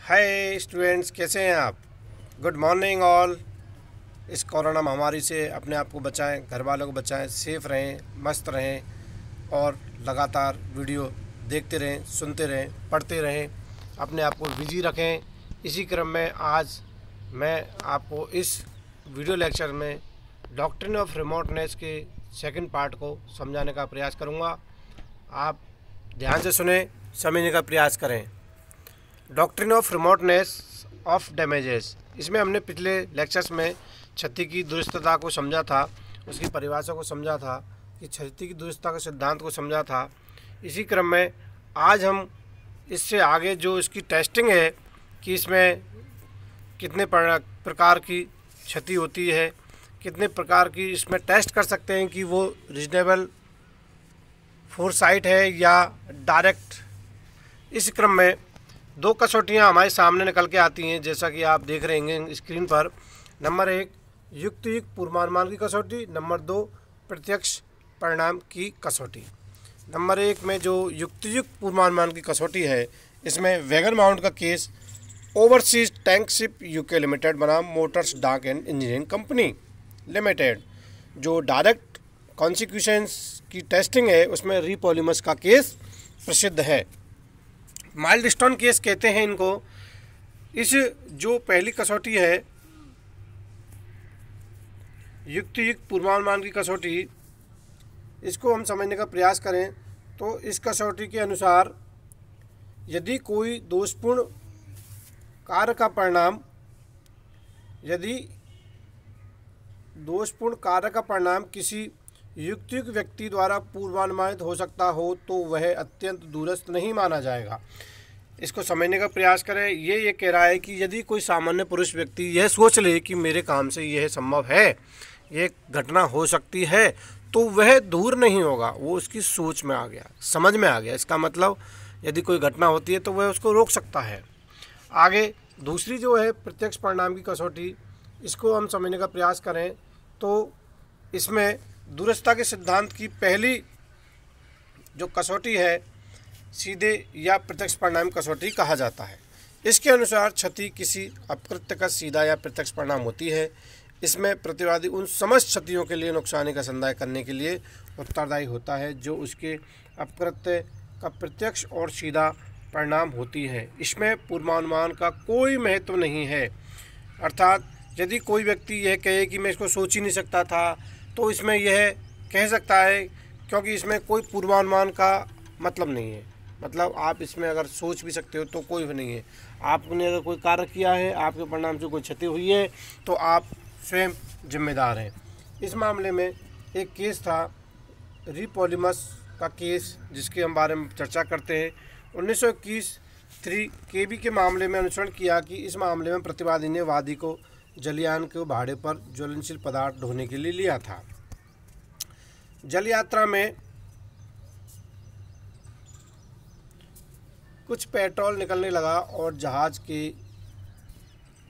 Hi students, कैसे हैं आप। Good morning all. इस कोरोना महामारी से अपने आप को बचाएं, घर वालों को बचाएं, सेफ रहें, मस्त रहें और लगातार वीडियो देखते रहें, सुनते रहें, पढ़ते रहें, अपने आप को बिजी रखें। इसी क्रम में आज मैं आपको इस वीडियो लेक्चर में डॉक्ट्रिन ऑफ रिमोटनेस के सेकंड पार्ट को समझाने का प्रयास करूंगा। आप ध्यान से सुने, समझने का प्रयास करें। Doctrine of remoteness of damages, इसमें हमने पिछले लेक्चर्स में क्षति की दुरुस्तता को समझा था, उसकी परिभाषा को समझा था, कि क्षति की दुरुस्तता के सिद्धांत को समझा था। इसी क्रम में आज हम इससे आगे जो इसकी टेस्टिंग है कि इसमें कितने प्रकार की क्षति होती है, कितने प्रकार की इसमें टेस्ट कर सकते हैं कि वो रीजनेबल फोरसाइट है या डायरेक्ट। इस क्रम में दो कसौटियाँ हमारे सामने निकल के आती हैं, जैसा कि आप देख रहे हैं स्क्रीन पर। नंबर 1 युक्त पूर्वानुमान की कसौटी, नंबर 2 प्रत्यक्ष परिणाम की कसौटी। नंबर 1 में जो युक्त पूर्वानुमान की कसौटी है, इसमें वैगन माउंट का case overseas tank ship UK limited बनाम मोटर्स डाक एंड इंजीनियरिंग कंपनी लिमिटेड, जो डायरेक्ट कॉन्सिक्वेंस की टेस्टिंग है, उसमें रीपॉलीमर्स का केस प्रसिद्ध है। माइलस्टोन केस कहते हैं इनको। इस जो पहली कसौटी है युक्त पूर्वानुमान की कसौटी, इसको हम समझने का प्रयास करें तो इस कसौटी के अनुसार यदि कोई दोषपूर्ण कार्य का परिणाम किसी युक्त व्यक्ति द्वारा पूर्वानुमानित हो सकता हो तो वह अत्यंत दूरस्थ नहीं माना जाएगा। इसको समझने का प्रयास करें। ये कह रहा है कि यदि कोई सामान्य पुरुष व्यक्ति यह सोच ले कि मेरे काम से यह संभव है, ये घटना हो सकती है, तो वह दूर नहीं होगा, वो उसकी सोच में आ गया, समझ में आ गया। इसका मतलब यदि कोई घटना होती है तो वह उसको रोक सकता है। आगे दूसरी जो है प्रत्यक्ष परिणाम की कसौटी, इसको हम समझने का प्रयास करें तो इसमें दूरस्थता के सिद्धांत की पहली जो कसौटी है सीधे या प्रत्यक्ष परिणाम कसौटी कहा जाता है। इसके अनुसार क्षति किसी अपकृत्य का सीधा या प्रत्यक्ष परिणाम होती है। इसमें प्रतिवादी उन समस्त क्षतियों के लिए नुकसानी का संदाय करने के लिए उत्तरदायी होता है जो उसके अपकृत्य का प्रत्यक्ष और सीधा परिणाम होती है। इसमें पूर्वानुमान का कोई महत्व नहीं है। अर्थात यदि कोई व्यक्ति यह कहे कि मैं इसको सोच ही नहीं सकता था, तो इसमें यह कह सकता है, क्योंकि इसमें कोई पूर्वानुमान का मतलब नहीं है। मतलब आप इसमें अगर सोच भी सकते हो तो कोई भी नहीं है। आपने अगर कोई कार्य किया है, आपके परिणाम से कोई क्षति हुई है, तो आप स्वयं जिम्मेदार हैं। इस मामले में एक केस था रीपॉलीमर्स का केस, जिसके हम बारे में चर्चा करते हैं। 1921 3 KB के मामले में अनुसरण किया कि इस मामले में प्रतिवादी ने वादी को जलयान के भाड़े पर ज्वलनशील पदार्थ ढोने के लिए लिया था। जल यात्रा में कुछ पेट्रोल निकलने लगा और जहाज के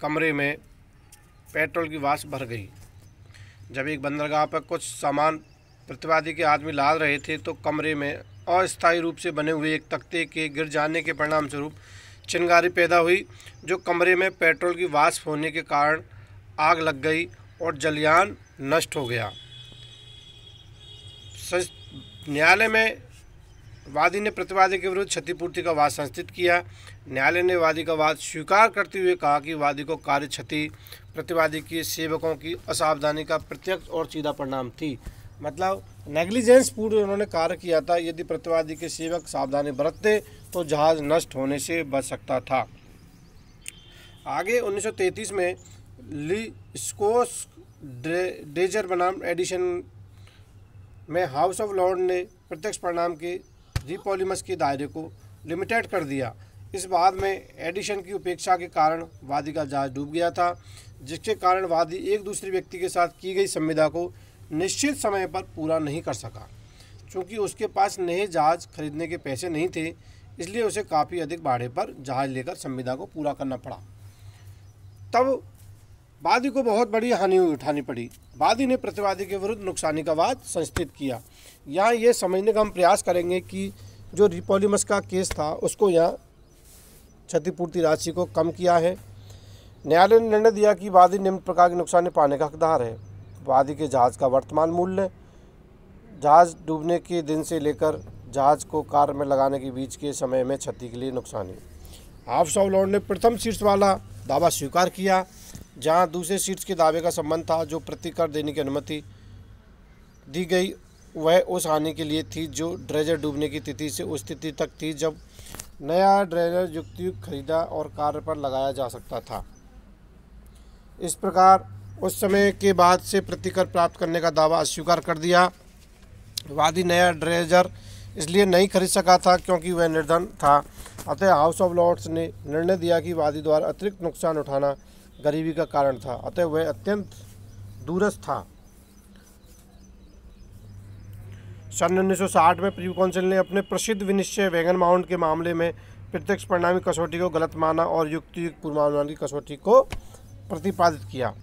कमरे में पेट्रोल की वाष्प भर गई। जब एक बंदरगाह पर कुछ सामान प्रतिवादी के आदमी लाद रहे थे तो कमरे में अस्थायी रूप से बने हुए एक तख्ते के गिर जाने के परिणाम स्वरूप चिंगारी पैदा हुई, जो कमरे में पेट्रोल की वाष्प होने के कारण आग लग गई और जलयान नष्ट हो गया। न्यायालय में वादी ने प्रतिवादी के विरुद्ध क्षतिपूर्ति का वाद संस्थित किया। न्यायालय ने वादी का वाद स्वीकार करते हुए कहा कि वादी को कार्य क्षति प्रतिवादी के सेवकों की असावधानी का प्रत्यक्ष और सीधा परिणाम थी। मतलब नेग्लिजेंस पूर्ण उन्होंने कार्य किया था। यदि प्रतिवादी के सेवक सावधानी बरतते तो जहाज नष्ट होने से बच सकता था। आगे 1933 में ली स्कोस डेजर बनाम एडिशन में हाउस ऑफ लॉर्ड ने प्रत्यक्ष परिणाम के रीपॉलीमर्स के दायरे को लिमिटेड कर दिया। इस बाद में एडिशन की उपेक्षा के कारण वादी का जहाज डूब गया था, जिसके कारण वादी एक दूसरे व्यक्ति के साथ की गई संविदा को निश्चित समय पर पूरा नहीं कर सका। चूँकि उसके पास नए जहाज खरीदने के पैसे नहीं थे, इसलिए उसे काफ़ी अधिक भाड़े पर जहाज लेकर संविदा को पूरा करना पड़ा। तब वादी को बहुत बड़ी हानि उठानी पड़ी। वादी ने प्रतिवादी के विरुद्ध नुकसानी का वाद संस्थित किया। यहाँ ये समझने का हम प्रयास करेंगे कि जो रीपॉलीमर्स का केस था उसको यहाँ क्षतिपूर्ति राशि को कम किया है। न्यायालय ने निर्णय दिया कि वादी निम्न प्रकार के नुकसान पाने का हकदार है। वादी के जहाज़ का वर्तमान मूल्य, जहाज़ डूबने के दिन से लेकर जहाज़ को कार्य में लगाने के बीच के समय में क्षति के लिए नुकसानी। हाउस ऑफ लॉर्ड ने प्रथम शीर्ष वाला दावा स्वीकार किया, जहां दूसरे शीर्ष के दावे का संबंध था। जो प्रतिकर देने की अनुमति दी गई वह उस हानि के लिए थी जो ड्रेजर डूबने की तिथि से उस तिथि तक थी जब नया ड्रेजर युक्तियुक्त खरीदा और कार्य पर लगाया जा सकता था। इस प्रकार उस समय के बाद से प्रतिकर प्राप्त करने का दावा अस्वीकार कर दिया। वादी नया ड्रेजर इसलिए नहीं खरीद सका था क्योंकि वह निर्धन था। अतः हाउस ऑफ लॉर्ड्स ने निर्णय दिया कि वादी द्वारा अतिरिक्त नुकसान उठाना गरीबी का कारण था, अतः वह अत्यंत दूरस्थ था। सन 1960 में प्रीवी काउंसिल ने अपने प्रसिद्ध विनिश्चय वैगन माउंट के मामले में प्रत्यक्ष परिणामी कसौटी को गलत माना और युक्तियुक्त पूर्वानुमान की कसौटी को प्रतिपादित किया।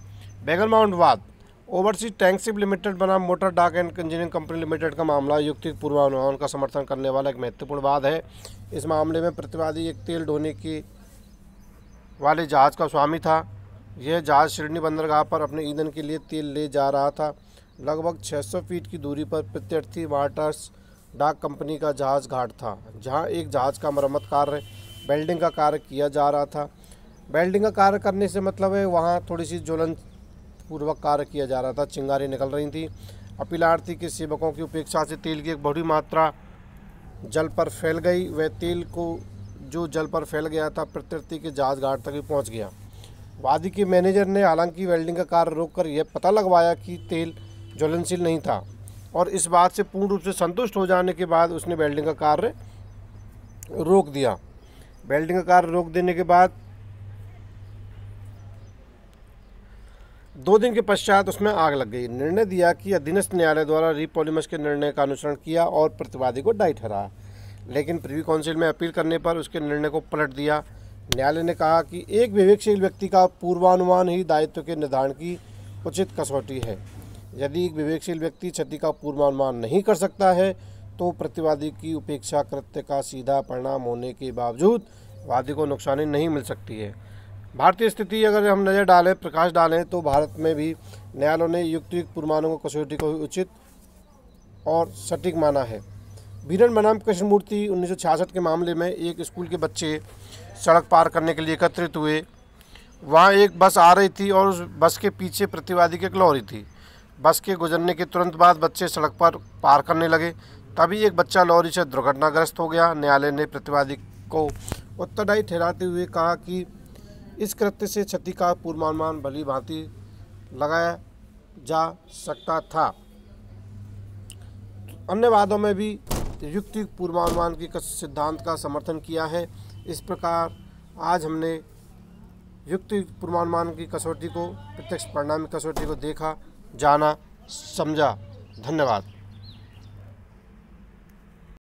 वैगन माउंट वाद। ओवरसीज टैंकशिप लिमिटेड बनाम मोटर डाक एंड इंजीनियरिंग कंपनी लिमिटेड का मामला युक्तियुक्त पूर्वानुमान का समर्थन करने वाला एक महत्वपूर्ण वाद है। इस मामले में प्रतिवादी एक तेल ढोने के वाले जहाज़ का स्वामी था। यह जहाज़ सिडनी बंदरगाह पर अपने ईंधन के लिए तेल ले जा रहा था। लगभग 600 फीट की दूरी पर प्रत्यर्थी वाटर्स डाक कंपनी का जहाज़ घाट था, जहां एक जहाज़ का मरम्मत कार्य, वेल्डिंग का कार्य किया जा रहा था। वेल्डिंग का कार्य करने से मतलब है वहां थोड़ी सी ज्वलन पूर्वक कार्य किया जा रहा था, चिंगारी निकल रही थी। अपीलार्थी के सेवकों की उपेक्षा से तेल की एक बड़ी मात्रा जल पर फैल गई। वह तेल को जो जल पर फैल गया था प्रत्यर्थी के जहाज़ घाट तक भी पहुँच गया। वादी के मैनेजर ने हालांकि वेल्डिंग का कार्य रोककर यह पता लगवाया कि तेल ज्वलनशील नहीं था और इस बात से पूर्ण रूप से संतुष्ट हो जाने के बाद उसने वेल्डिंग का कार्य रोक दिया। वेल्डिंग का कार्य रोक देने के बाद 2 दिन के पश्चात उसमें आग लग गई। निर्णय दिया कि अधीनस्थ न्यायालय द्वारा रीपॉलिमस के निर्णय का अनुसरण किया और प्रतिवादी को दायी ठहराया, लेकिन प्रीवी काउंसिल में अपील करने पर उसके निर्णय को पलट दिया। न्यायालय ने कहा कि एक विवेकशील व्यक्ति का पूर्वानुमान ही दायित्व के निर्धारण की उचित कसौटी है। यदि एक विवेकशील व्यक्ति क्षति का पूर्वानुमान नहीं कर सकता है तो प्रतिवादी की उपेक्षा कृत्य का सीधा परिणाम होने के बावजूद वादी को नुकसानी नहीं मिल सकती है। भारतीय स्थिति अगर हम नज़र डालें, प्रकाश डालें, तो भारत में भी न्यायालयों ने युक्तियुक्त पूर्वानुमान कसौटी को उचित और सटीक माना है। बीरन बनाम कृष्णमूर्ति 1966 के मामले में एक स्कूल के बच्चे सड़क पार करने के लिए एकत्रित हुए। वहाँ एक बस आ रही थी और उस बस के पीछे प्रतिवादी की एक लॉरी थी। बस के गुजरने के तुरंत बाद बच्चे सड़क पर पार करने लगे। तभी एक बच्चा लॉरी से दुर्घटनाग्रस्त हो गया। न्यायालय ने प्रतिवादी को उत्तरदायी ठहराते हुए कहा कि इस कृत्य से क्षति का पूर्वानुमान भली भांति लगाया जा सकता था। अन्य वादों में भी युक्तियुक्त पूर्वानुमान की सिद्धांत का समर्थन किया है। इस प्रकार आज हमने युक्तियुक्त पूर्वानुमान की कसौटी को, प्रत्यक्ष परिणामी कसौटी को देखा, जाना, समझा। धन्यवाद।